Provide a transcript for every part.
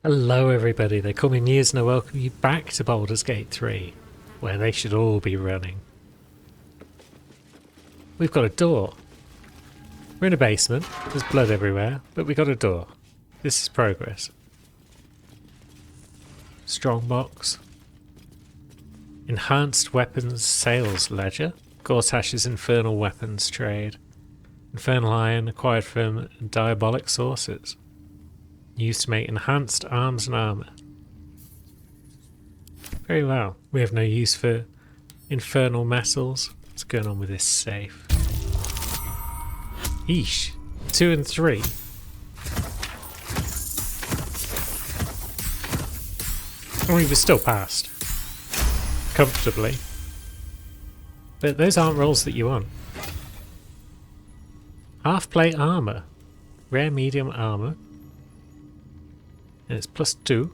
Hello everybody, they call me Muse and I welcome you back to Baldur's Gate 3, where they should all be running. We've got a door. We're in a basement, there's blood everywhere, but we got a door. This is progress. Strongbox. Enhanced Weapons Sales Ledger. Gortash's Infernal Weapons Trade. Infernal Iron acquired from Diabolic Sources. Used to make enhanced arms and armour. Very well. We have no use for infernal metals. What's going on with this safe? Eesh. 2 and 3. I mean, we're still passed. Comfortably. But those aren't rolls that you want. Half plate armour. Rare medium armour. And it's +2.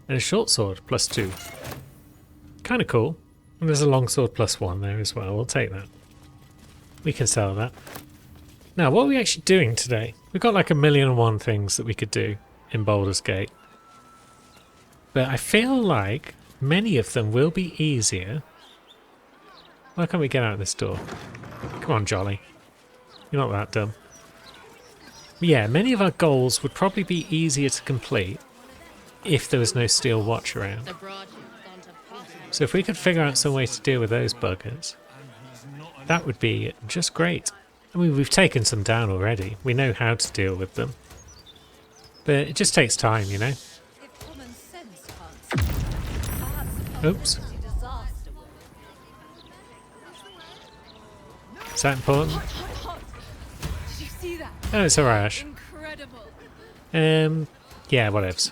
And a short sword +2. Kind of cool. And there's a long sword +1 there as well. We'll take that. We can sell that. Now, what are we actually doing today? We've got like 1,000,001 things that we could do in Baldur's Gate. But I feel like many of them will be easier. Why can't we get out this door? Come on, Jolly. You're not that dumb. Yeah, many of our goals would probably be easier to complete if there was no Steel Watch around. So if we could figure out some way to deal with those buggers, that would be just great. I mean, we've taken some down already. We know how to deal with them. But it just takes time, you know? Oops. Is that important? Oh, it's alright, Ash. Yeah, whatevs.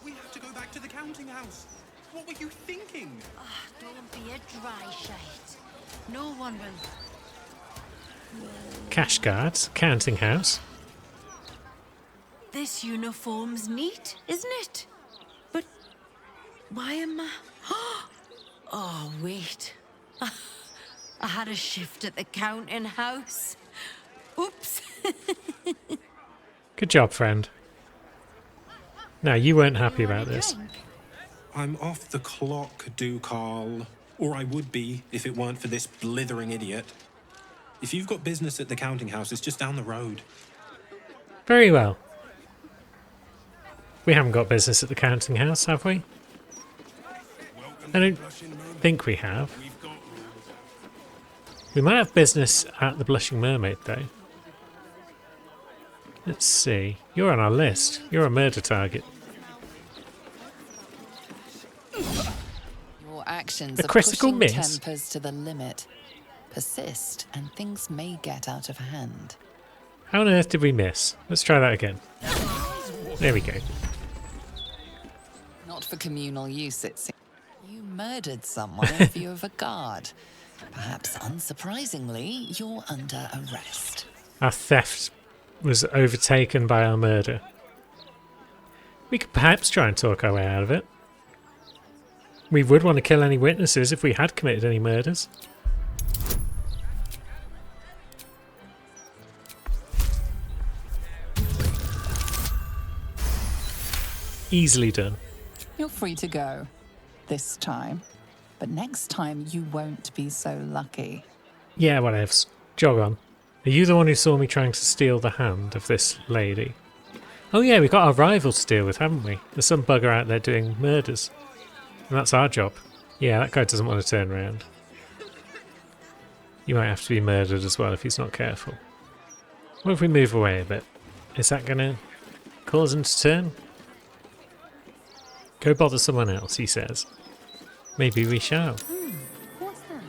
We have to go back to the counting house. What were you thinking? Don't be a dry shite. No one will. Cash guards, counting house. This uniform's neat, isn't it? But why am I... Oh, wait. I had a shift at the counting house. Oops. Good job, friend. Now, you weren't happy about this. I'm off the clock, Ducal. Or I would be if it weren't for this blithering idiot. If you've got business at the counting house, it's just down the road. Very well. We haven't got business at the counting house, have we? I don't think we have. We might have business at the Blushing Mermaid, though. Let's see. You're on our list. You're a murder target. Your actions A are critical pushing miss? tempers to the limit. Persist, and things may get out of hand. How on earth did we miss? Let's try that again. There we go. Not for communal use, it seems. You murdered someone in view of a guard. Perhaps unsurprisingly, you're under arrest. Our theft was overtaken by our murder. We could perhaps try and talk our way out of it. We would want to kill any witnesses if we had committed any murders. Easily done. You're free to go. This time. But next time you won't be so lucky. Yeah, whatevs. Jog on. Are you the one who saw me trying to steal the hand of this lady? Oh yeah, we've got our rival to deal with, haven't we? There's some bugger out there doing murders. And that's our job. Yeah, that guy doesn't want to turn around. You might have to be murdered as well if he's not careful. What if we move away a bit? Is that going to cause him to turn? Go bother someone else, he says. Maybe we shall. What's that?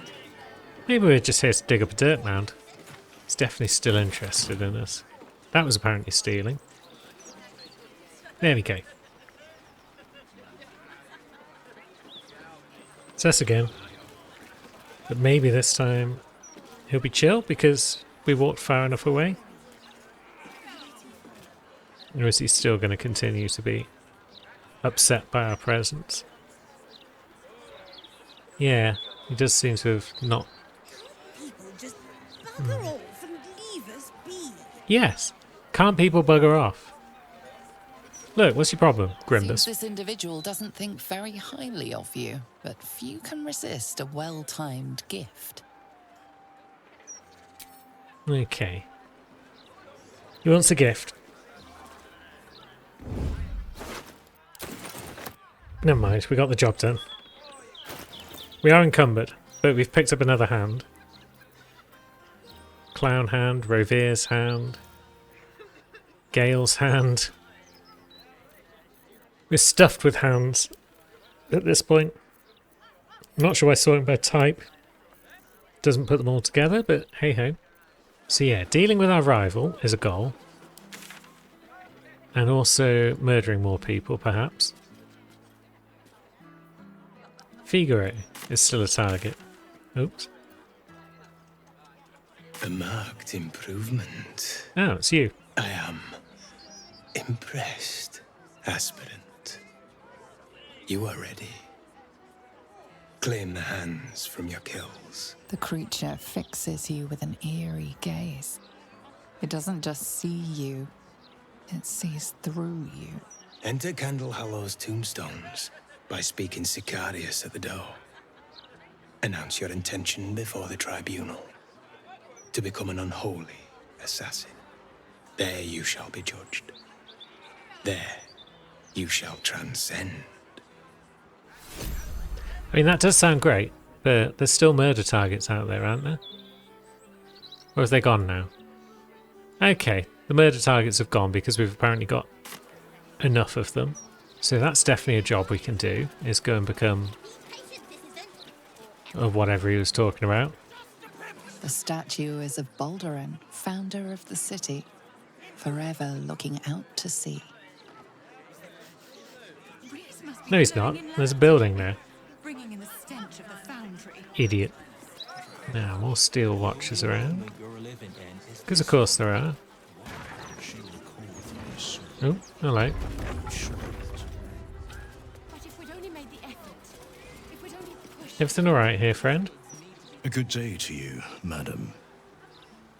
Maybe we're just here to dig up a dirt mound. He's definitely still interested in us. That was apparently stealing. There we go. It's us again. But maybe this time he'll be chill because we walked far enough away. Or is he still going to continue to be upset by our presence? Yeah, he does seem to have not... People just bugger off and leave us be. Yes. Can't people bugger off? Look, what's your problem, Seems Grimbus? this individual doesn't think very highly of you, but few can resist a well-timed gift. Okay. He wants a gift. Never mind, we got the job done. We are encumbered, but we've picked up another hand. Clown hand, Rovir's hand, Gale's hand. We're stuffed with hands at this point. I'm not sure why sorting by type doesn't put them all together, but hey ho. So yeah, dealing with our rival is a goal. And also murdering more people, perhaps. Figaro is still a target. Oops. A marked improvement. Oh, it's you. I am impressed, aspirant. You are ready. Claim the hands from your kills. The creature fixes you with an eerie gaze. It doesn't just see you, it sees through you. Enter Candle Hollow's tombstones by speaking Sicarius at the door. Announce your intention before the tribunal to become an unholy assassin. There you shall be judged. There you shall transcend. I mean, that does sound great, but there's still murder targets out there, aren't there? Or have they gone now? Okay, the murder targets have gone because we've apparently got enough of them. So that's definitely a job we can do, is go and become whatever he was talking about. The statue is of Baldurin, founder of the city, forever looking out to sea. No, he's not. There's a building there. Bringing in the stench of the foundry. Idiot. Now, more steel watchers around. Because of course there are. Oh, hello. But if we'd only made the effort, if we'd only pushed... Everything alright here, friend? A good day to you, madam.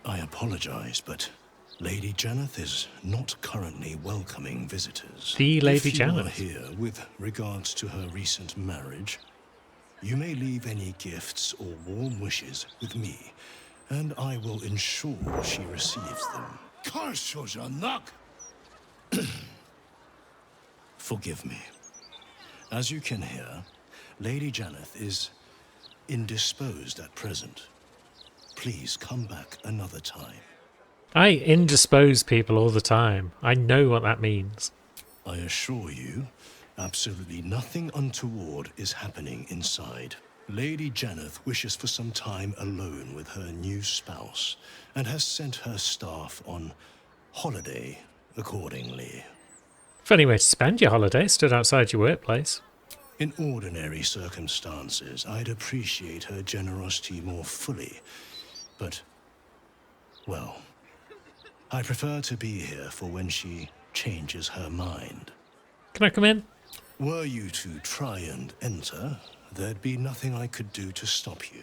I apologize, but Lady Janeth is not currently welcoming visitors. The Lady If you are Janeth. here with regards to her recent marriage, you may leave any gifts or warm wishes with me, and I will ensure she receives them. Forgive me. As you can hear, Lady Janeth is indisposed at present. Please come back another time. I indispose people all the time. I know what that means. I assure you, absolutely nothing untoward is happening inside. Lady Janeth wishes for some time alone with her new spouse, and has sent her staff on holiday accordingly. Funny way to spend your holiday, stood outside your workplace. In ordinary circumstances, I'd appreciate her generosity more fully, but, well, I prefer to be here for when she changes her mind. Can I come in? Were you to try and enter, there'd be nothing I could do to stop you.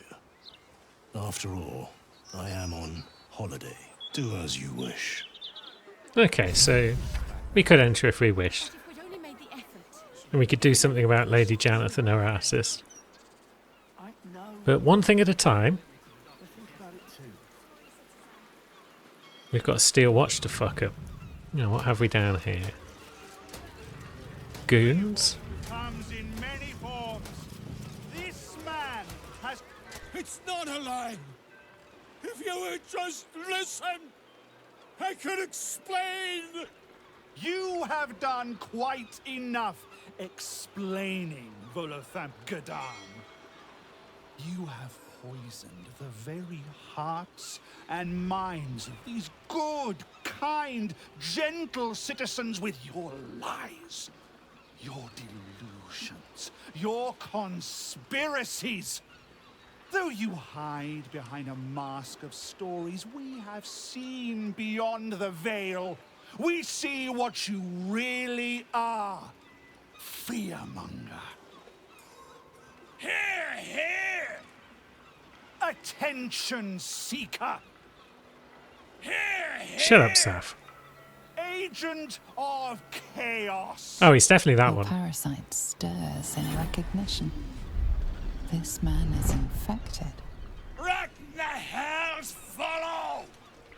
After all, I am on holiday. Do as you wish. Okay, so we could enter if we wished. If we'd only made the effort. And we could do something about Lady Janeth and her assist. But one thing at a time. We've got a steel watch to fuck up. Now, what have we down here? Goons? Comes in many forms. This man has... It's not a lie. If you would just listen, I could explain. You have done quite enough explaining, Volothamp Gadam. You have poisoned the very hearts and minds of these good, kind, gentle citizens with your lies, your delusions, your conspiracies. Though you hide behind a mask of stories, we have seen beyond the veil. We see what you really are. Fearmonger. Hear, hear! Attention seeker. Hear, hear! Shut up, Saf. A agent of chaos. Oh, he's definitely that Your one. parasite stirs in recognition. This man is infected. Let the hells follow!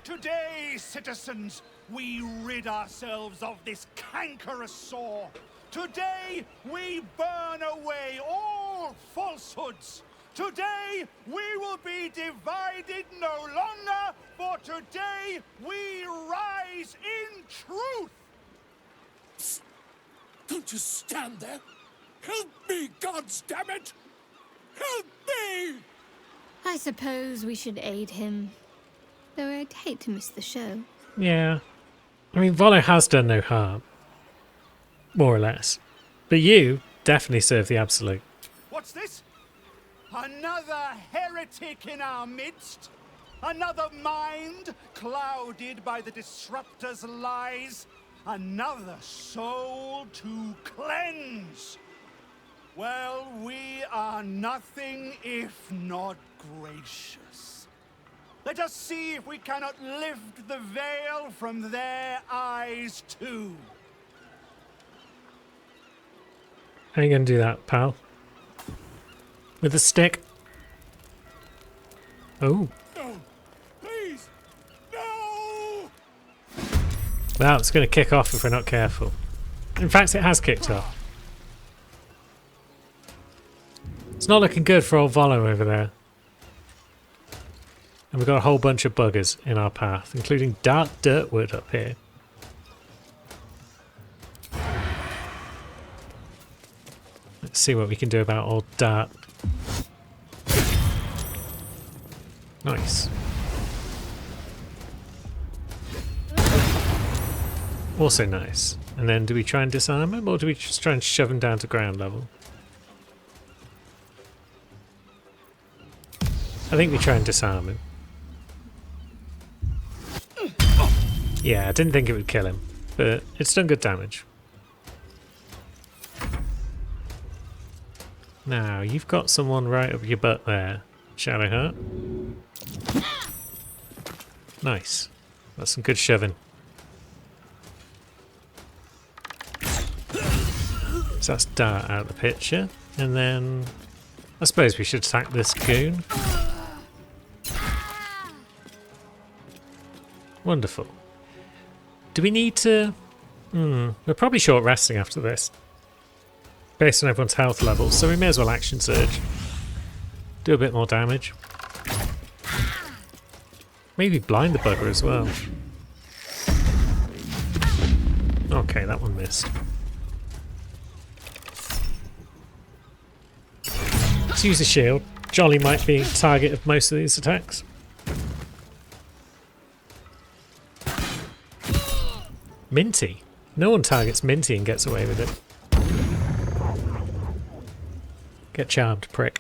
Today, citizens, we rid ourselves of this cankerous sore. Today, we burn away all falsehoods. Today, we will be divided no longer, for today, we rise in truth. Don't just stand there. Help me, goddammit! Help me! I suppose we should aid him. Though I'd hate to miss the show. Yeah. I mean, Volo has done no harm. More or less. But you definitely serve the Absolute. What's this? Another heretic in our midst? Another mind clouded by the Disruptor's lies? Another soul to cleanse? Well, we are nothing if not gracious. Let us see if we cannot lift the veil from their eyes too. How are you going to do that, pal? With a stick? Oh. No! Please! No! Well, it's going to kick off if we're not careful. In fact, it has kicked off. It's not looking good for old Volo over there. And we've got a whole bunch of buggers in our path, including Dark Dirtwood up here. Let's see what we can do about old Dart. Nice. Also nice. And then do we try and disarm him, or do we just try and shove him down to ground level? I think we try and disarm him. Yeah, I didn't think it would kill him, but it's done good damage. Now, you've got someone right up your butt there, Shadowheart. Nice. That's some good shoving. So that's Dart out of the picture. And then I suppose we should attack this goon. Wonderful. Do we need to... we're probably short resting after this. Based on everyone's health levels, so we may as well action surge. Do a bit more damage. Maybe blind the bugger as well. Okay, that one missed. Let's use a shield. Jolly might be target of most of these attacks. Minty. No one targets Minty and gets away with it. Get charmed, prick.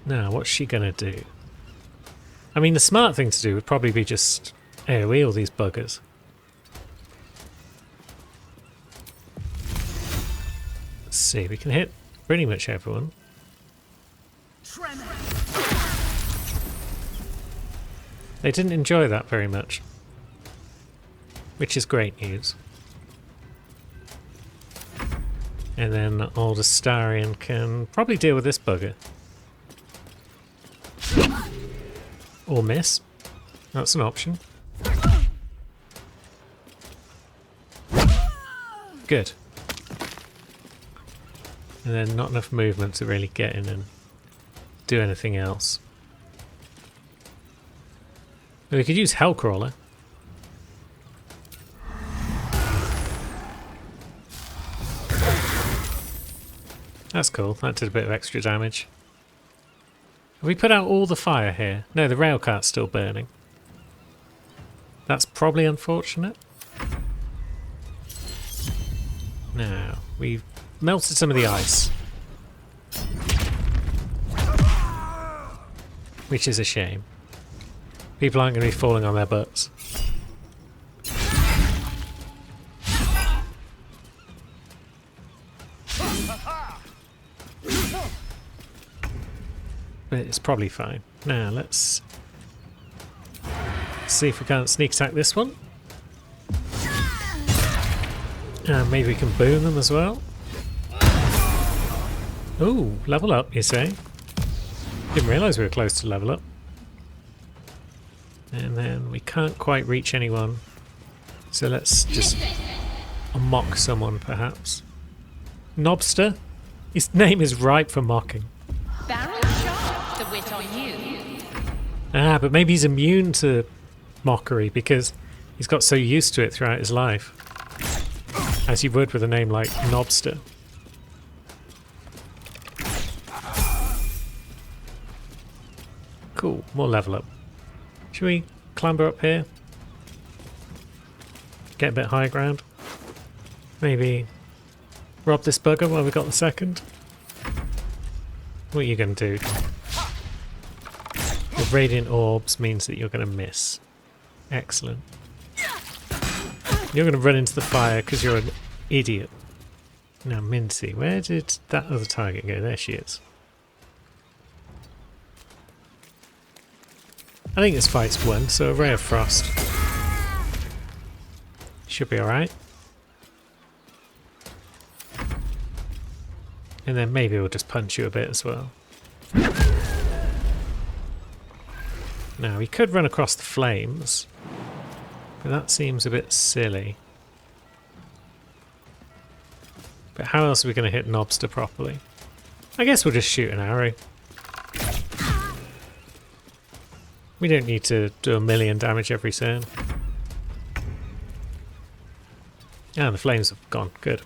Now, what's she gonna do? I mean, the smart thing to do would probably be just AoE all these buggers. Let's see, we can hit pretty much everyone. They didn't enjoy that very much, which is great news. And then old Astarion can probably deal with this bugger. Or miss. That's an option. Good. And then not enough movement to really get in and do anything else. We could use Hellcrawler. That's cool. That did a bit of extra damage. Have we put out all the fire here? No, the rail cart's still burning. That's probably unfortunate. Now, we've melted some of the ice. Which is a shame. People aren't going to be falling on their butts. But it's probably fine. Now, let's see if we can't sneak attack this one. And maybe we can boom them as well. Ooh, level up, you say? Didn't realise we were close to level up. And then we can't quite reach anyone. So let's just mock someone, perhaps. Knobster? His name is ripe for mocking. Barrel shot. The wit on you. Ah, but maybe he's immune to mockery because he's got so used to it throughout his life. As you would with a name like Knobster. Cool, more level up. Should we clamber up here? Get a bit high ground? Maybe rob this bugger while we got the second? What are you going to do? The radiant orbs means that you're going to miss. Excellent. You're going to run into the fire because you're an idiot. Now, Mincy, where did that other target go? There she is. I think this fight's won, so a Ray of Frost should be alright. And then maybe we'll just punch you a bit as well. Now, we could run across the flames, but that seems a bit silly. But how else are we going to hit Knobster properly? I guess we'll just shoot an arrow. We don't need to do 1,000,000 damage every turn. Ah, the flames have gone. Good.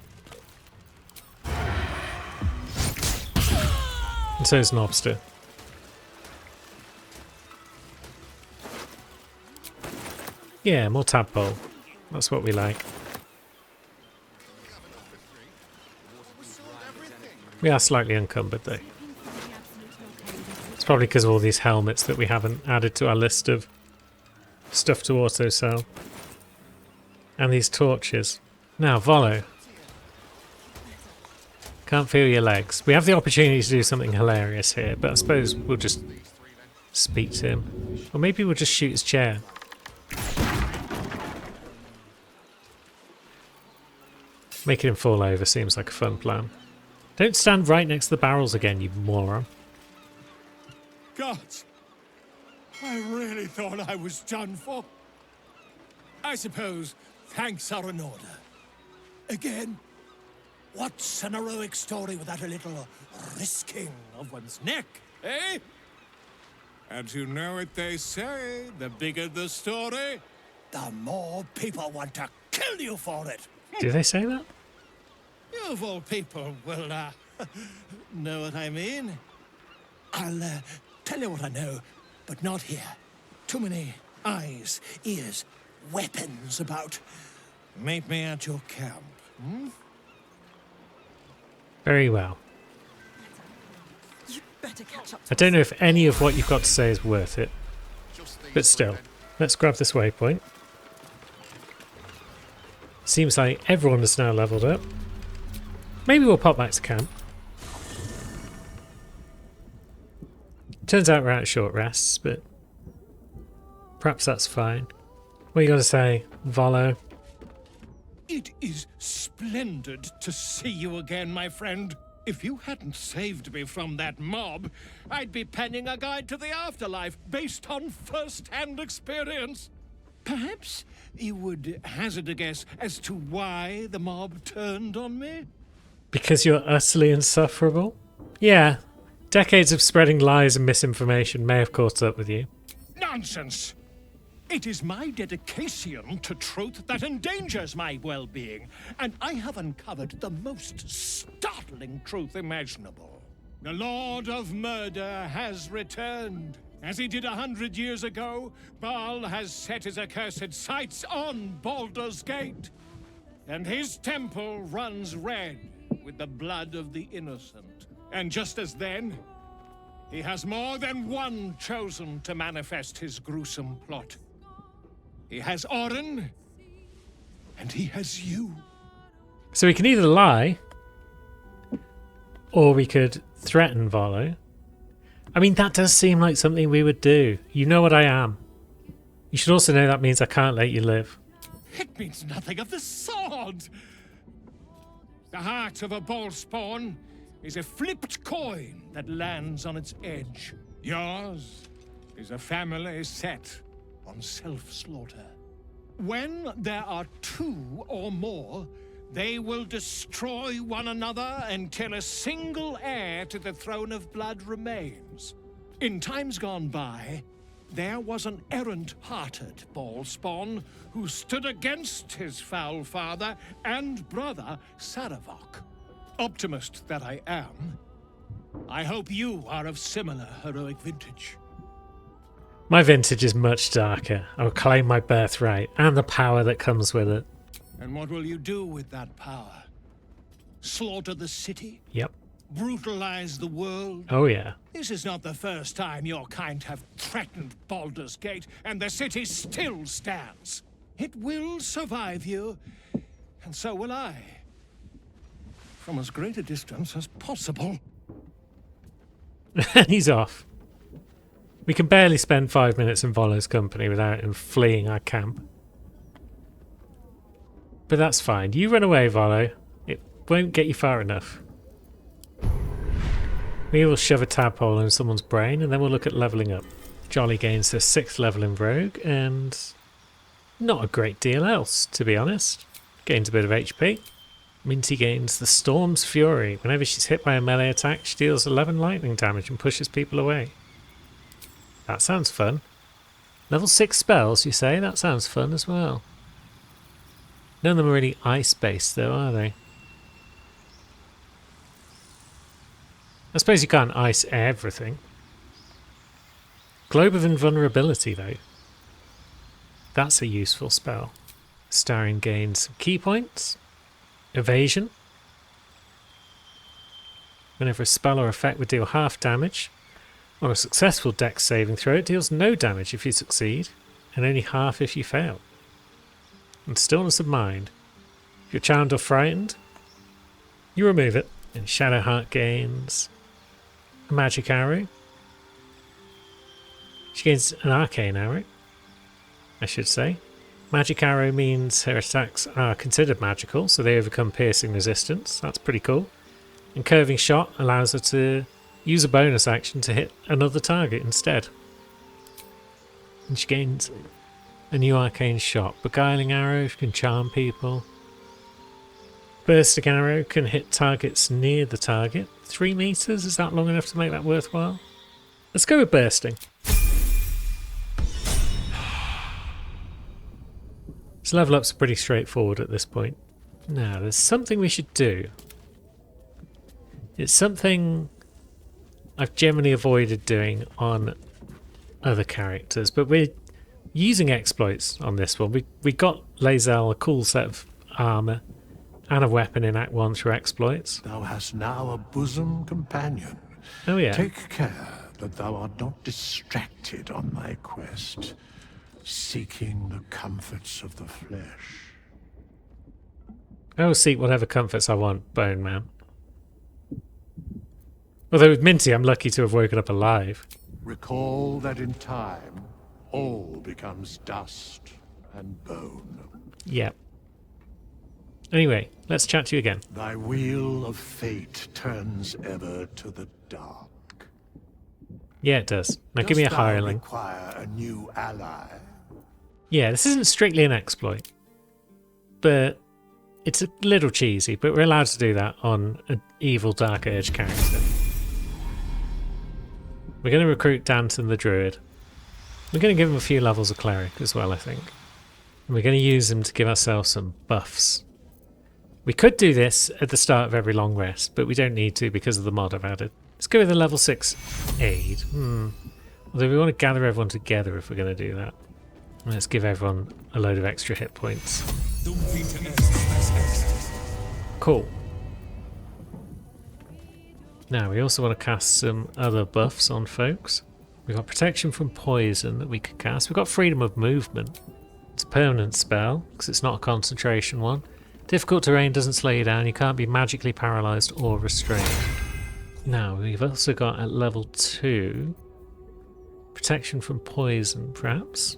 And so is Knobster. Yeah, more tadpole. That's what we like. We are slightly encumbered though. It's probably because of all these helmets that we haven't added to our list of stuff to auto sell. And these torches. Now, Volo. Can't feel your legs. We have the opportunity to do something hilarious here, but I suppose we'll just speak to him. Or maybe we'll just shoot his chair. Making him fall over seems like a fun plan. Don't stand right next to the barrels again, you moron. Gods, I really thought I was done for. I suppose thanks are in order. Again, what's an heroic story without a little risking of one's neck, eh? And you know what they say, the bigger the story, the more people want to kill you for it. Do they say that? You of all people will, know what I mean. I'll, tell you what I know, but not here. Too many eyes, ears, weapons about. Meet me at your camp, hmm? Very well. You better catch up. I don't know if any of what you've got to say is worth it. But still, let's grab this waypoint. Seems like everyone is now leveled up. Maybe we'll pop back to camp. Turns out we're out of short rests, but perhaps that's fine. What you got to say, Volo? It is splendid to see you again, my friend. If you hadn't saved me from that mob, I'd be penning a guide to the afterlife based on first-hand experience. Perhaps you would hazard a guess as to why the mob turned on me? Because you're utterly insufferable? Yeah, decades of spreading lies and misinformation may have caught up with you. Nonsense! It is my dedication to truth that endangers my well-being, and I have uncovered the most startling truth imaginable. The Lord of Murder has returned. As he did 100 years ago, Baal has set his accursed sights on Baldur's Gate, and his temple runs red with the blood of the innocent. And just as then, he has more than one chosen to manifest his gruesome plot. He has Orin, and he has you. So we can either lie, or we could threaten Volo. I mean, that does seem like something we would do. You know what I am. You should also know that means I can't let you live. It means nothing of the sort. The heart of a ballspawn is a flipped coin that lands on its edge. Yours is a family set on self-slaughter. When there are two or more, they will destroy one another until a single heir to the throne of blood remains. In times gone by, there was an errant-hearted ballspawn who stood against his foul father and brother, Saravok. Optimist that I am, I hope you are of similar heroic vintage. My vintage is much darker. I will claim my birthright and the power that comes with it. And what will you do with that power? Slaughter the city? Yep. Brutalize the world? Oh yeah. This is not the first time your kind have threatened Baldur's Gate, and the city still stands. It will survive you, and so will I. From as great a distance as possible. And he's off. We can barely spend 5 minutes in Volo's company without him fleeing our camp. But that's fine. You run away, Volo. It won't get you far enough. We will shove a tadpole in someone's brain and then we'll look at levelling up. Jolly gains her 6th level in Rogue and not a great deal else, to be honest. Gains a bit of HP. Minty gains the Storm's Fury. Whenever she's hit by a melee attack, she deals 11 lightning damage and pushes people away. That sounds fun. Level 6 spells, you say? That sounds fun as well. None of them are really ice-based though, are they? I suppose you can't ice everything. Globe of Invulnerability though. That's a useful spell. Starin gains some key points. Evasion. Whenever a spell or effect would deal half damage, on a successful dex saving throw it deals no damage if you succeed, and only half if you fail. And Stillness of Mind. If you're charmed or frightened, you remove it. And Shadowheart gains a magic arrow. She gains an arcane arrow, I should say. Magic arrow means her attacks are considered magical, so they overcome piercing resistance. That's pretty cool. And curving shot allows her to use a bonus action to hit another target instead. And she gains a new arcane shot. Beguiling arrow can charm people. Bursting arrow can hit targets near the target. 3 meters, is that long enough to make that worthwhile? Let's go with bursting. So level up's pretty straightforward at this point. Now, there's something we should do. It's something I've generally avoided doing on other characters, but we're using exploits on this one. We got Lae'zel a cool set of armour and a weapon in Act 1 through exploits. Thou hast now a bosom companion. Oh yeah. Take care that thou art not distracted on thy quest, seeking the comforts of the flesh. I will seek whatever comforts I want, Bone Man. Although with Minty, I'm lucky to have woken up alive. Recall that in time, all becomes dust and bone. Yep. Anyway, let's chat to you again. Thy wheel of fate turns ever to the dark. Yeah, it does. Now give me a hireling. Require a new ally. Yeah, this isn't strictly an exploit, but it's a little cheesy, but we're allowed to do that on an evil Dark Urge character. We're going to recruit Danton the Druid. We're going to give him a few levels of Cleric as well, I think. And we're going to use him to give ourselves some buffs. We could do this at the start of every long rest, but we don't need to because of the mod I've added. Let's go with a level 6 aid. Although we want to gather everyone together if we're going to do that. Let's give everyone a load of extra hit points. Cool. Now we also want to cast some other buffs on folks. We've got protection from poison that we could cast. We've got freedom of movement. It's a permanent spell because it's not a concentration one. Difficult terrain doesn't slow you down. You can't be magically paralysed or restrained. Now we've also got at level 2 protection from poison, perhaps.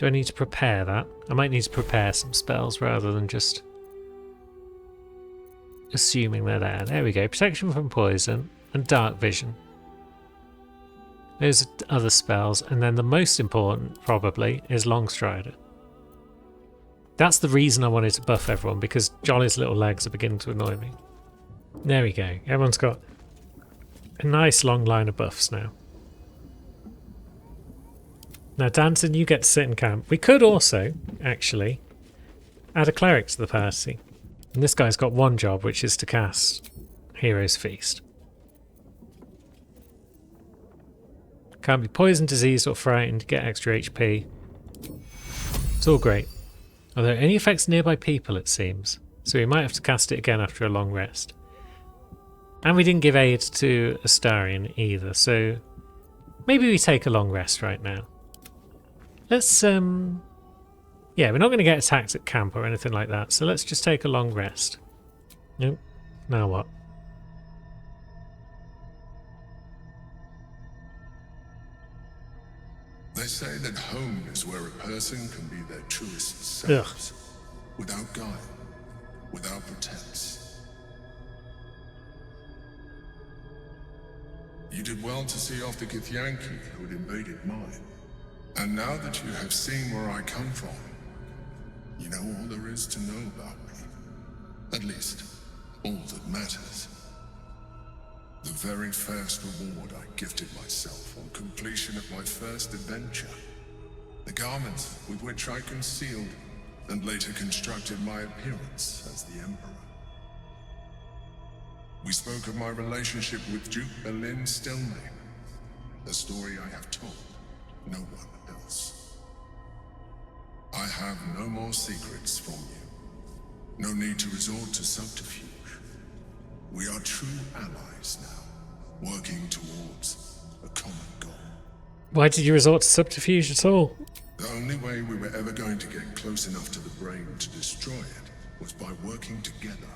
Do I need to prepare that? I might need to prepare some spells rather than just assuming they're there. There we go. Protection from poison and dark vision. Those are other spells, and then the most important probably is Longstrider. That's the reason I wanted to buff everyone, because Jolly's little legs are beginning to annoy me. There we go. Everyone's got a nice long line of buffs now. Now, Danton, you get to sit in camp. We could also, actually, add a cleric to the party. And this guy's got one job, which is to cast Hero's Feast. Can't be poisoned, diseased, or frightened. Get extra HP. It's all great. Although it only affects nearby people, it seems. So we might have to cast it again after a long rest. And we didn't give aid to Astarion either, so maybe we take a long rest right now. Let's, yeah, we're not going to get attacked at camp or anything like that, so let's just take a long rest. Nope. Now what? They say that home is where a person can be their truest selves. Without guile, without pretense. You did well to see off the Githyanki who had invaded mine. And now that you have seen where I come from, you know all there is to know about me. At least, all that matters. The very first reward I gifted myself on completion of my first adventure. The garments with which I concealed and later constructed my appearance as the Emperor. We spoke of my relationship with Duke Berlin Stelmane, a story I have told no one else. I have no more secrets from you. No need to resort to subterfuge. We are true allies now, working towards a common goal. Why did you resort to subterfuge at all? The only way we were ever going to get close enough to the brain to destroy it was by working together.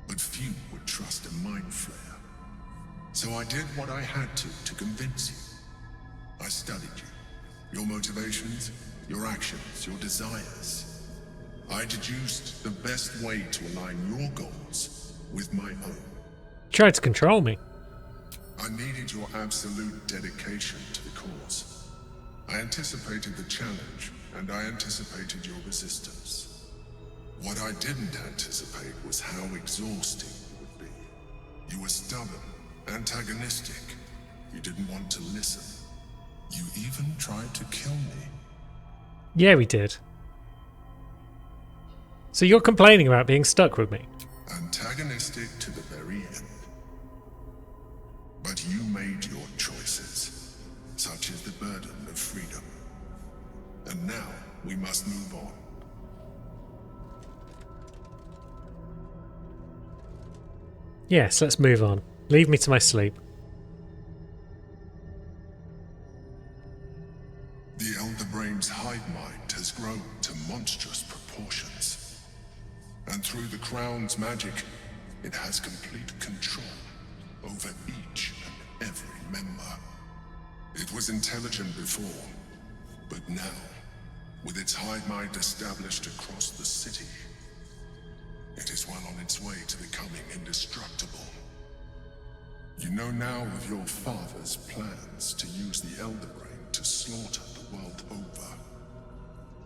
But few would trust a mind flayer. So I did what I had to convince you. I studied you, your motivations, your actions, your desires. I deduced the best way to align your goals with my own. Tried to control me. I needed your absolute dedication to the cause. I anticipated the challenge, and I anticipated your resistance. What I didn't anticipate was how exhausting it would be. You were stubborn, antagonistic. You didn't want to listen. You even tried to kill me. Yeah, we did. So you're complaining about being stuck with me? Antagonistic to the very end. But you made your choices. Such is the burden of freedom. And now we must move on. Yes, let's move on. Leave me to my sleep. The Elder Brain's hive mind has grown to monstrous proportions. And through the Crown's magic, it has complete control over each and every member. It was intelligent before, but now, with its hive mind established across the city, it is well on its way to becoming indestructible. You know now of your father's plans to use the Elder Brain to slaughter the world over.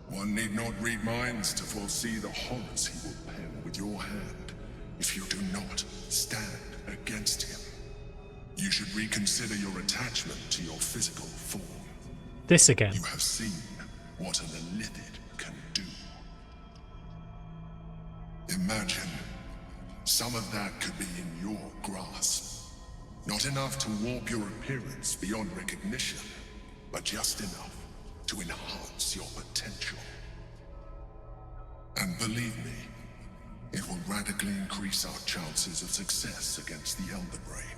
One need not read minds to foresee the horrors he will pen with your hand if you do not stand against him. You should reconsider your attachment to your physical form. This again. You have seen what an Illithid can do. Imagine some of that could be in your grasp. Not enough to warp your appearance beyond recognition, but just enough to enhance your potential. And believe me, it will radically increase our chances of success against the Elder Brain.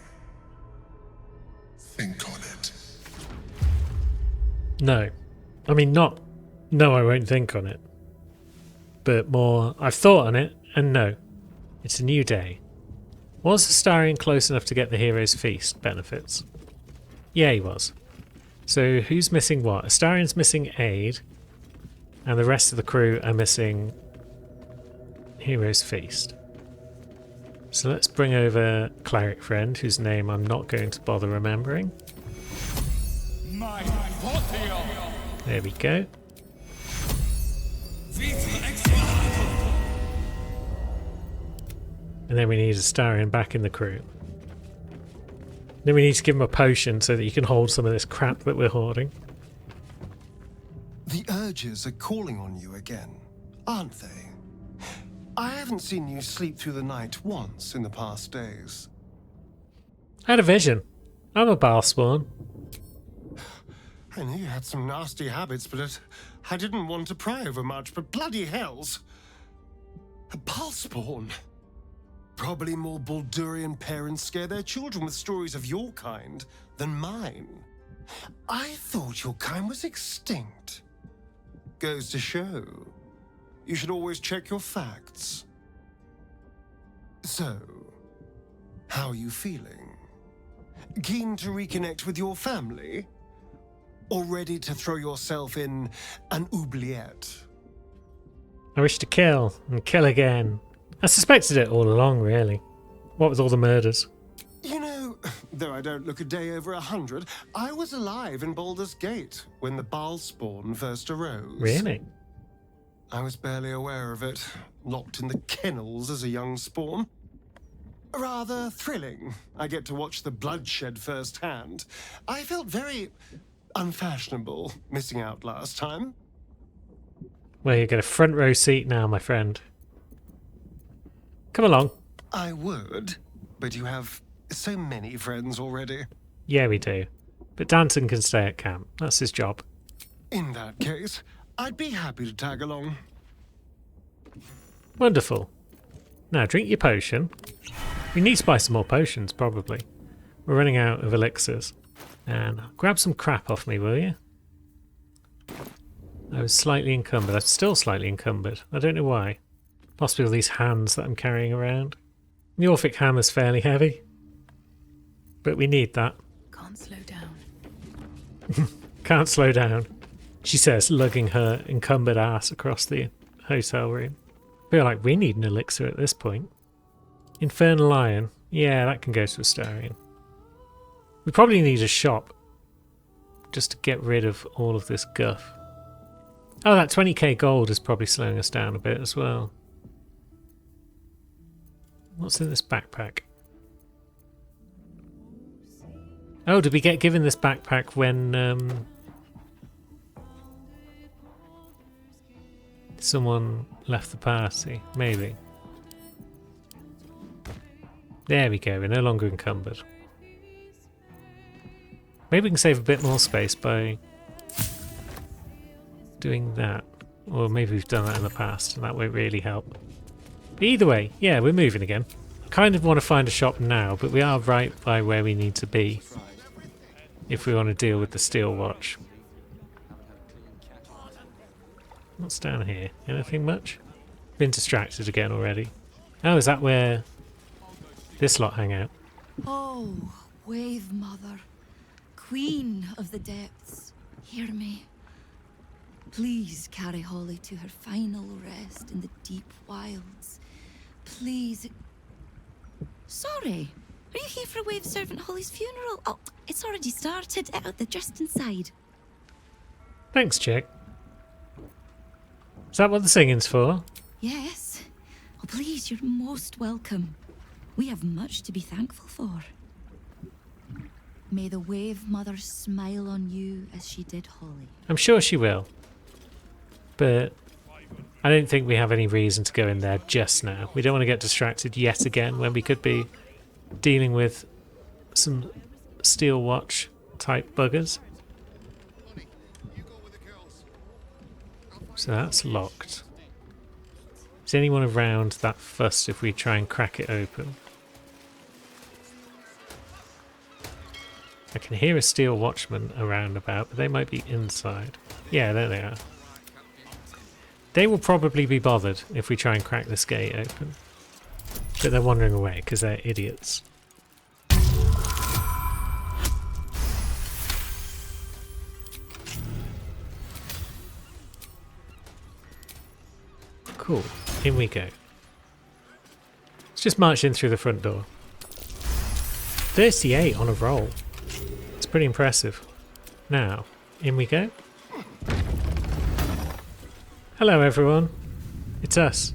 Think on it. No. I mean, not, no, I won't think on it. But more, I've thought on it, and no. It's a new day. Was Astarion close enough to get the Hero's Feast benefits? Yeah, he was. So who's missing what? Astarion's missing aid. And the rest of the crew are missing Hero's Feast. So let's bring over Cleric Friend, whose name I'm not going to bother remembering. There we go. And then we need Astarion back in the crew. Then we need to give him a potion so that he can hold some of this crap that we're hoarding. The urges are calling on you again, aren't they? I haven't seen you sleep through the night once in the past days. I had a vision. I'm a Balspawn. I knew you had some nasty habits, but I didn't want to pry over much, but bloody hells. A Balspawn. Probably more Baldurian parents scare their children with stories of your kind than mine. I thought your kind was extinct. Goes to show, you should always check your facts. So, how are you feeling? Keen to reconnect with your family? Or ready to throw yourself in an oubliette? I wish to kill and kill again. I suspected it all along, really. What with all the murders? You know, though I don't look a day over 100, I was alive in Baldur's Gate when the Balspawn first arose. Really? I was barely aware of it, locked in the kennels as a young spawn. Rather thrilling. I get to watch the bloodshed firsthand. I felt very unfashionable missing out last time. Well, you get a front row seat now, my friend. Come along. I would, but you have so many friends already. Yeah, we do. But Danton can stay at camp. That's his job. In that case, I'd be happy to tag along. Wonderful. Now, drink your potion. We need to buy some more potions, probably. We're running out of elixirs. And grab some crap off me, will you? I was slightly encumbered. I'm still slightly encumbered. I don't know why. Possibly all these hands that I'm carrying around. The Orphic hammer's fairly heavy. But we need that. Can't slow down. Can't slow down, she says, lugging her encumbered ass across the hotel room. Feel like we need an elixir at this point. Infernal Iron. Yeah, that can go to Astarion. We probably need a shop just to get rid of all of this guff. Oh, that 20k gold is probably slowing us down a bit as well. What's in this backpack? Oh, did we get given this backpack when someone left the party? Maybe. There we go, we're no longer encumbered. Maybe we can save a bit more space by doing that. Or maybe we've done that in the past and that won't really help. But either way, yeah, we're moving again. I kind of want to find a shop now, but we are right by where we need to be if we want to deal with the steel watch. What's down here? Anything much? Been distracted again already. Oh, is that where this lot hang out? Oh, Wave Mother, Queen of the Depths, hear me. Please carry Holly to her final rest in the deep wilds. Please. Sorry, are you here for Wave Servant Holly's funeral? Oh, it's already started. They're just inside. Thanks, chick. Is that what the singing's for? Yes. Oh, please, you're most welcome. We have much to be thankful for. May the Wave Mother smile on you as she did Holly. I'm sure she will. But I don't think we have any reason to go in there just now. We don't want to get distracted yet again when we could be dealing with some steel watch type buggers. So that's locked. Is anyone around that fussed if we try and crack it open? I can hear a steel watchman around about, but they might be inside. Yeah, there they are. They will probably be bothered if we try and crack this gate open. But they're wandering away because they're idiots. Cool. In we go. Let's just march in through the front door. 38 on a roll. It's pretty impressive. Now, in we go. Hello everyone. It's us.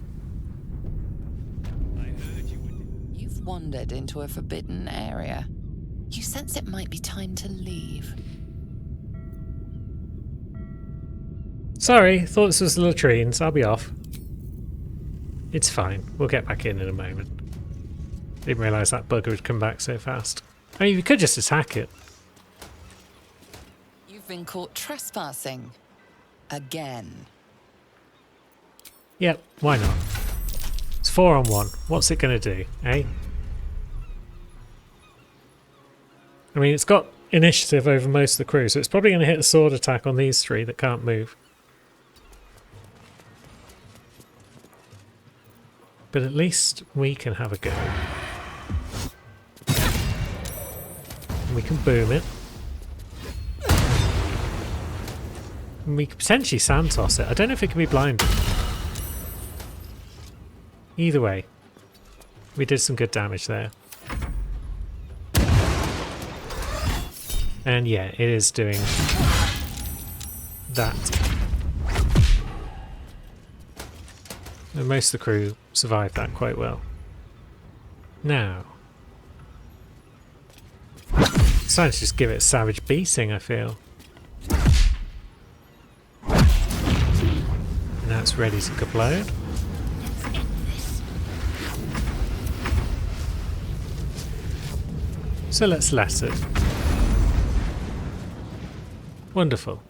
You've wandered into a forbidden area. You sense it might be time to leave. Sorry, thought this was the latrines. I'll be off. It's fine. We'll get back in a moment. Didn't realise that bugger would come back so fast. I mean, we could just attack it. You've been caught trespassing. Again. Yep, why not? It's 4 on 1. What's it going to do, eh? I mean, it's got initiative over most of the crew, so it's probably going to hit a sword attack on these 3 that can't move. But at least we can have a go. And we can boom it. And we could potentially sand toss it. I don't know if it can be blinded. Either way, we did some good damage there. And yeah, it is doing that. And most of the crew survived that quite well. Now, it's time to just give it a savage beating, I feel. And now it's ready to explode. So let's let it. Wonderful.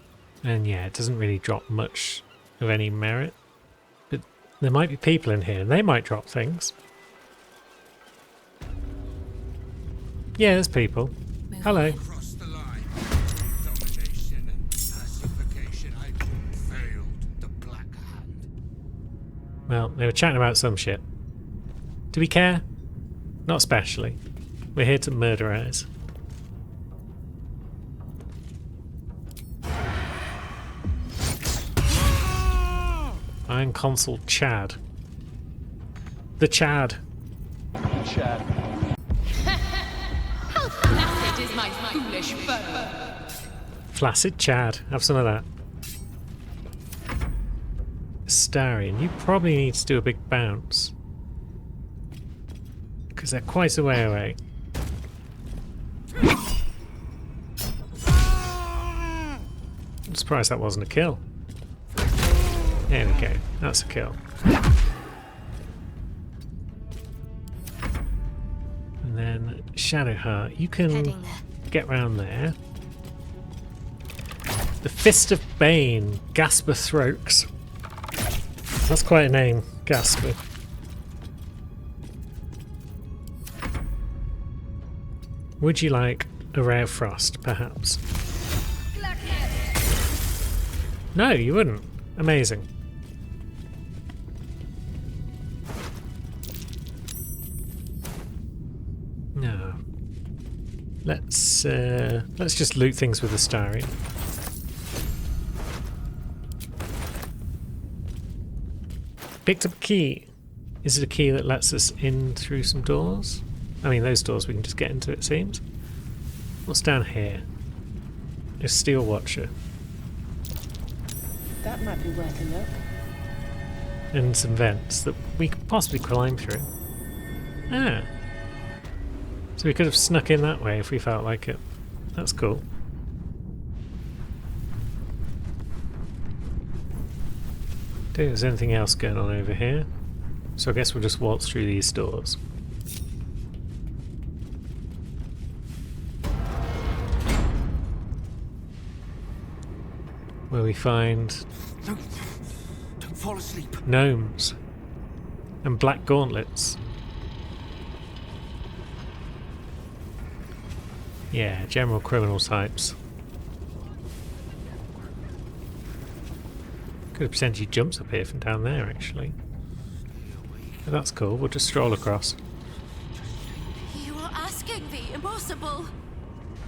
And yeah, it doesn't really drop much of any merit. But there might be people in here and they might drop things. Yeah, there's people. Hello. Across the line. Domination and pacification. I failed the Black Hand. Well, they were chatting about some shit. Do we care? Not especially. We're here to murder ours. Iron Consul Chad. The Chad. Chad. How flaccid is my foolish foe? Flaccid Chad. Have some of that. Astarion, you probably need to do a big bounce. Because they're quite a way away. I'm surprised that wasn't a kill. There we go. That's a kill. And then Shadowheart, you can get round there. The Fist of Bane, Gasper Throaks. That's quite a name, Gasper. Would you like a Ray of Frost, perhaps? No, you wouldn't. Amazing. No. Let's just loot things with the Astarion. Picked up a key. Is it a key that lets us in through some doors? I mean, those doors we can just get into, it seems. What's down here? A Steel Watcher. That might be worth a look. And some vents that we could possibly climb through. Ah. So we could have snuck in that way if we felt like it. That's cool. Don't think there's anything else going on over here. So I guess we'll just waltz through these doors. Where we find Don't fall asleep. gnomes and black gauntlets. Yeah, general criminal types. Could have potentially jumped up here from down there, actually. But that's cool. We'll just stroll across. You are asking the impossible.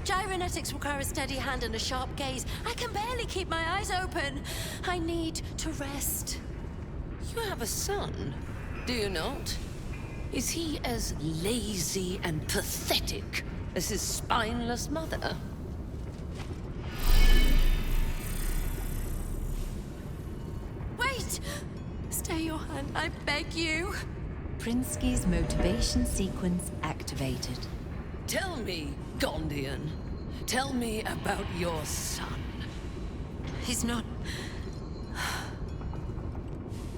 Gyrometics require a steady hand and a sharp gaze. I can barely keep my eyes open. I need to rest. You are have a son, do you not? Is he as lazy and pathetic as his spineless mother? Wait! Stay your hand, I beg you. Prinsky's motivation sequence activated. Tell me, Gondian. Tell me about your son. He's not...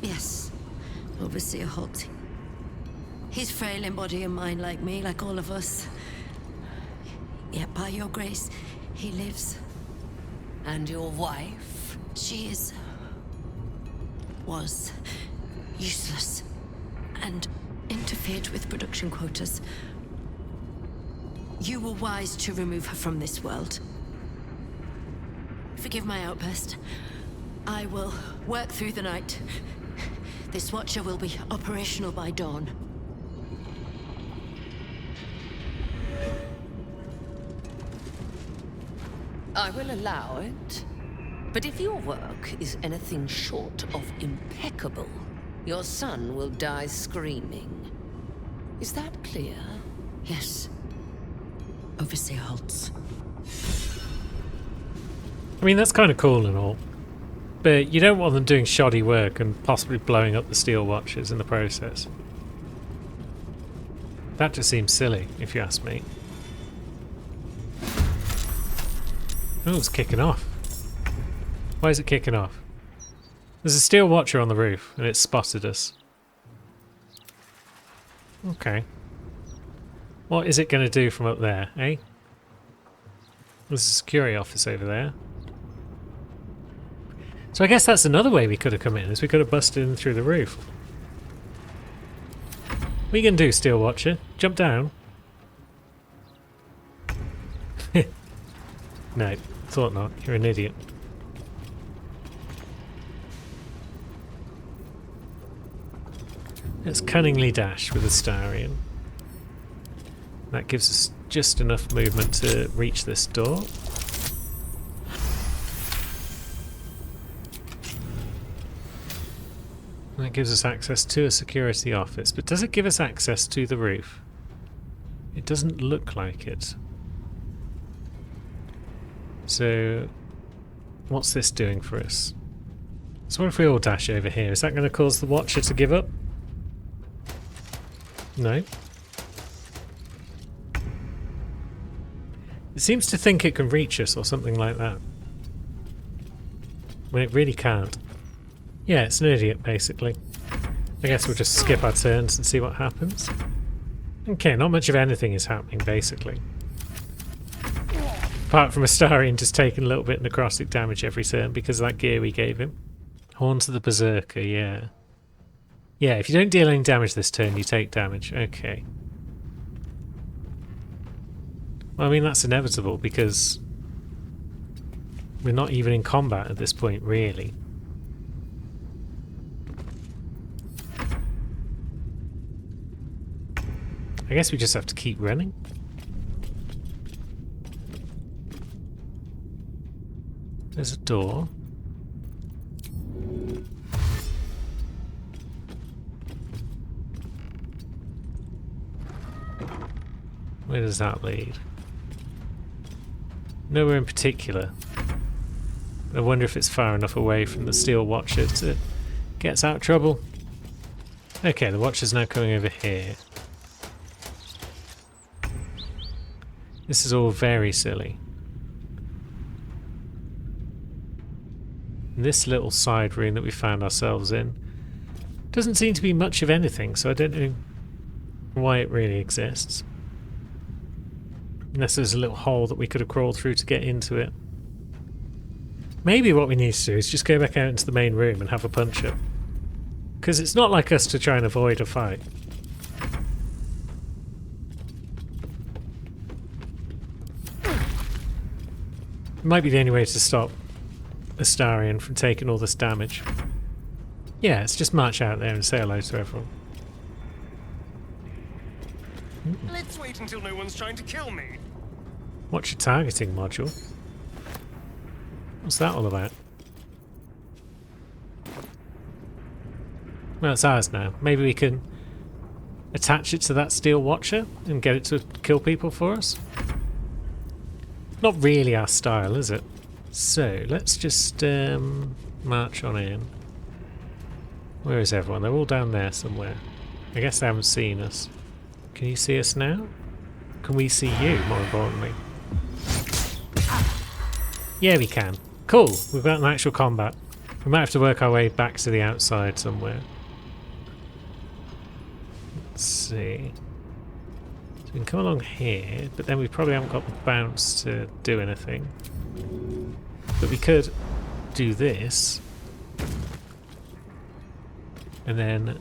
Yes, Overseer Holt. He's frail in body and mind like me, like all of us. Yet by your grace, he lives. And your wife? She is... was... useless. And interfered with production quotas. You were wise to remove her from this world. Forgive my outburst. I will work through the night. This Watcher will be operational by dawn. I will allow it. But if your work is anything short of impeccable, your son will die screaming. Is that clear? Yes. Overseer Holtz. I mean, that's kind of cool and all. But you don't want them doing shoddy work and possibly blowing up the Steel Watchers in the process. That just seems silly, if you ask me. Oh, it's kicking off. Why is it kicking off? There's a Steel Watcher on the roof, and it's spotted us. Okay. What is it going to do from up there, eh? There's a security office over there. So I guess that's another way we could have come in, is we could have busted in through the roof. What are you going to do, Steel Watcher? Jump down? No, thought not. You're an idiot. Let's cunningly dash with a Starion. That gives us just enough movement to reach this door. That gives us access to a security office, but does it give us access to the roof? It doesn't look like it. So, what's this doing for us? So what if we all dash over here? Is that going to cause the Watcher to give up? No. It seems to think it can reach us or something like that. When it really can't. Yeah, it's an idiot, basically. I guess we'll just skip our turns and see what happens. Okay, not much of anything is happening, basically. Apart from Astarion just taking a little bit of necrotic damage every turn because of that gear we gave him. Horns of the Berserker, yeah. Yeah, if you don't deal any damage this turn, you take damage. Okay. Well, I mean, that's inevitable because we're not even in combat at this point, really. I guess we just have to keep running. There's a door. Where does that lead? Nowhere in particular. I wonder if it's far enough away from the Steel Watcher to get us out of trouble. Okay, the Watcher's now coming over here. This is all very silly. This little side room that we found ourselves in doesn't seem to be much of anything, so I don't know why it really exists. Unless there's a little hole that we could have crawled through to get into it. Maybe what we need to do is just go back out into the main room and have a punch-up. Because it's not like us to try and avoid a fight. It might be the only way to stop Astarion from taking all this damage. Yeah, let's just march out there and say hello to everyone. Let's wait until no one's trying to kill me. What's your targeting module? What's that all about? Well, it's ours now. Maybe we can attach it to that Steel Watcher and get it to kill people for us. Not really our style, is it? So, let's just march on in. Where is everyone? They're all down there somewhere. I guess they haven't seen us. Can you see us now? Can we see you, more importantly? Yeah, we can. Cool, we've got an actual combat. We might have to work our way back to the outside somewhere. Let's see. So we can come along here, but then we probably haven't got the bounce to do anything. But we could do this. And then...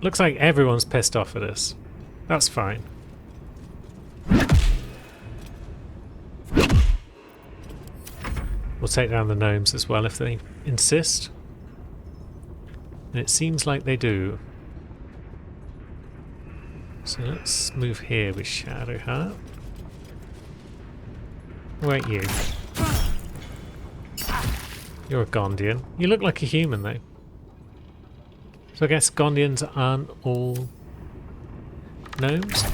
Looks like everyone's pissed off at us. That's fine. We'll take down the gnomes as well if they insist. And it seems like they do. So let's move here with Shadowheart. Wait, you. You're a Gondian. You look like a human though. So I guess Gondians aren't all gnomes?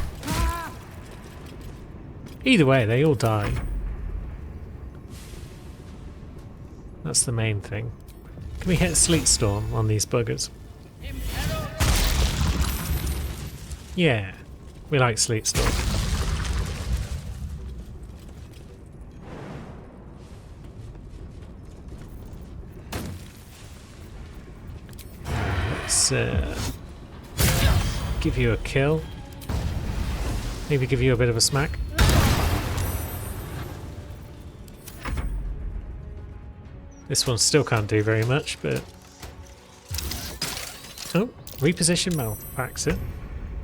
Either way, they all die. That's the main thing. Can we hit Sleet Storm on these buggers? Yeah, we like Sleet Storm. Let's give you a kill. Maybe give you a bit of a smack. This one still can't do very much, but... Oh, reposition Malpaxit.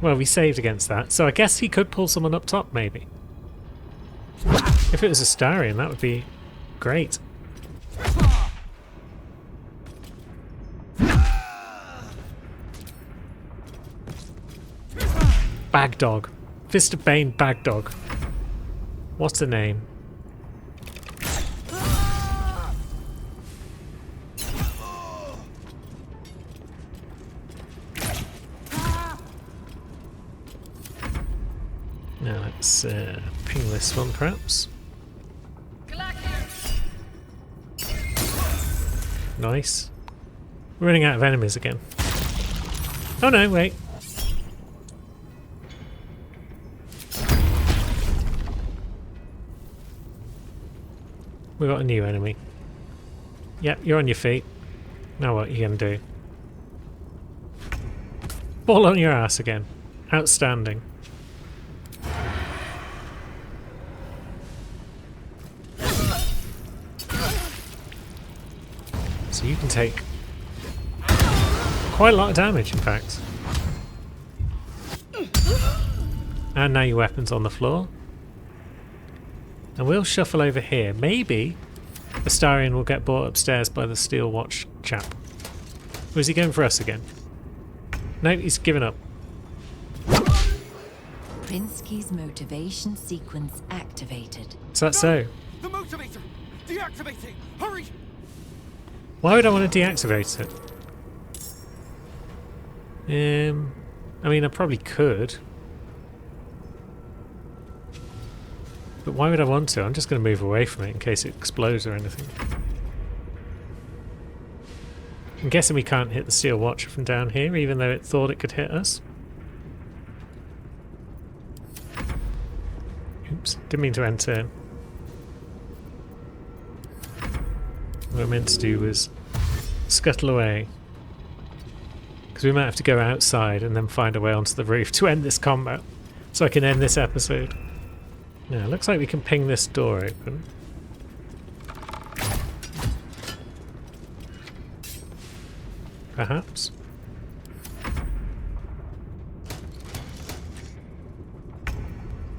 Well, we saved against that, so I guess he could pull someone up top, maybe. If it was Astarion, that would be great. Bagdog. Fist of Bane Bagdog. What's the name? Now let's ping this one perhaps. Nice. We're running out of enemies again. Oh no, wait. We got a new enemy. Yep, you're on your feet. Now what are you gonna do? Ball on your ass again. Outstanding. So you can take quite a lot of damage, in fact. And now your weapon's on the floor. And we'll shuffle over here. Maybe Astarion will get brought upstairs by the Steel Watch chap. Or is he going for us again? No, he's given up. Prinsky's motivation sequence activated. Is that so? The motivator! Deactivate it! Hurry! Why would I want to deactivate it? I mean, I probably could. But why would I want to? I'm just going to move away from it in case it explodes or anything. I'm guessing we can't hit the Steel Watcher from down here, even though it thought it could hit us. Oops, didn't mean to end turn. What I meant to do was scuttle away. Because we might have to go outside and then find a way onto the roof to end this combat. So I can end this episode. Yeah, it looks like we can ping this door open. Perhaps.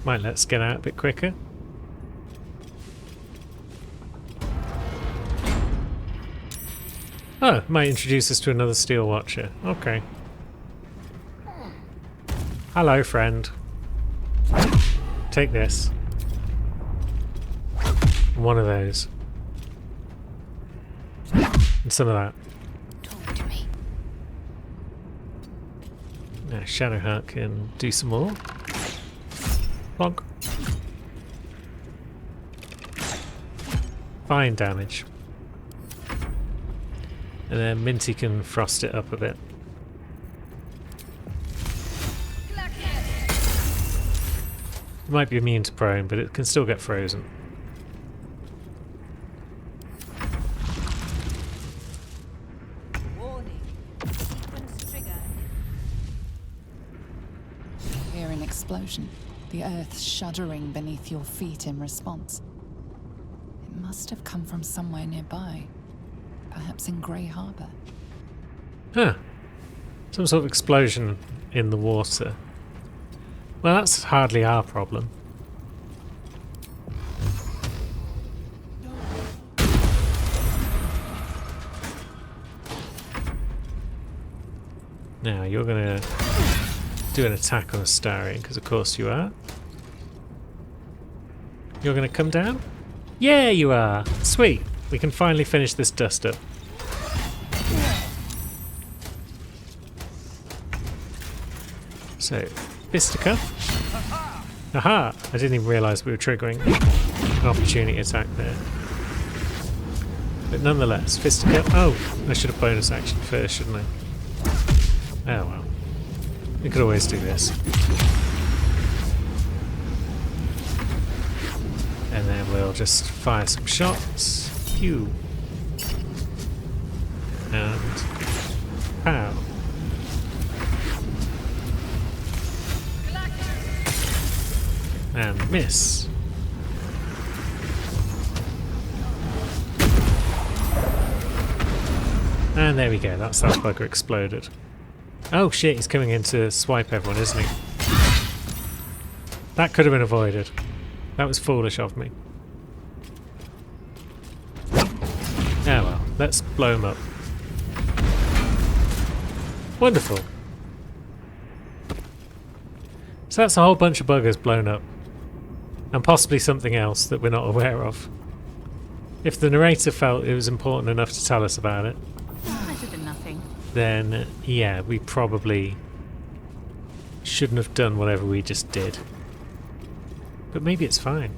Might let's get out a bit quicker. Oh, might introduce us to another Steel Watcher. Okay. Hello, friend. Take this. One of those. And some of that. Talk to me. Now Shadowheart can do some more. Bonk. Fine damage. And then Minty can frost it up a bit. It might be immune to prone, but it can still get frozen. You hear an explosion, the earth shuddering beneath your feet in response. It must have come from somewhere nearby, perhaps in Grey Harbor. Huh. Some sort of explosion in the water. Well, that's hardly our problem. Now, you're going to do an attack on Astarion, because of course you are. You're going to come down? Yeah, you are! Sweet! We can finally finish this dust up. So, Fisticuff. Aha! I didn't even realise we were triggering an opportunity attack there. But nonetheless, Fisticuff. Oh, I should have bonus action first, shouldn't I? Oh well. We could always do this. And then we'll just fire some shots. Pew. And pow. And miss. And there we go, that's that bugger exploded. Oh shit, he's coming in to swipe everyone, isn't he? That could have been avoided. That was foolish of me. Oh well, let's blow him up. Wonderful. So that's a whole bunch of buggers blown up. And possibly something else that we're not aware of. If the narrator felt it was important enough to tell us about it, Better than nothing. then yeah, we probably shouldn't have done whatever we just did. But maybe it's fine.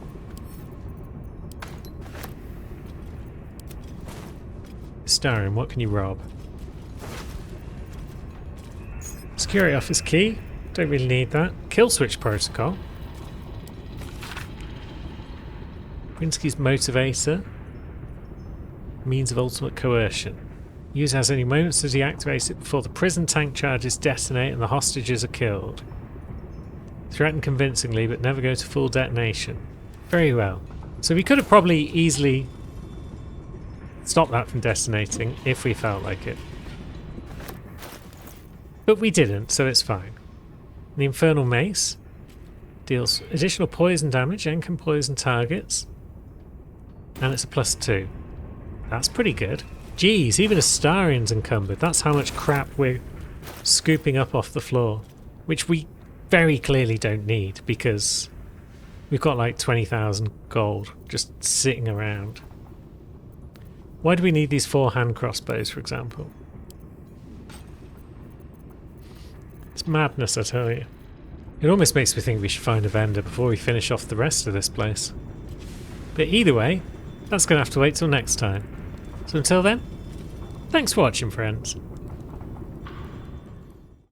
Astarion, what can you rob? Security office key. Don't really need that. Kill switch protocol. Prinsky's motivator. Means of ultimate coercion. Use has any moments to deactivate it before the prison tank charges detonate and the hostages are killed. Threaten convincingly but never go to full detonation. Very well. So we could have probably easily stopped that from detonating if we felt like it. But we didn't, so it's fine. The Infernal Mace deals additional poison damage and can poison targets. And it's a +2. That's pretty good. Geez, even Astarion's encumbered. That's how much crap we're scooping up off the floor. Which we very clearly don't need because we've got like 20,000 gold just sitting around. Why do we need these 4 hand crossbows, for example? It's madness, I tell you. It almost makes me think we should find a vendor before we finish off the rest of this place. But either way, that's going to have to wait till next time. So until then, thanks for watching, friends.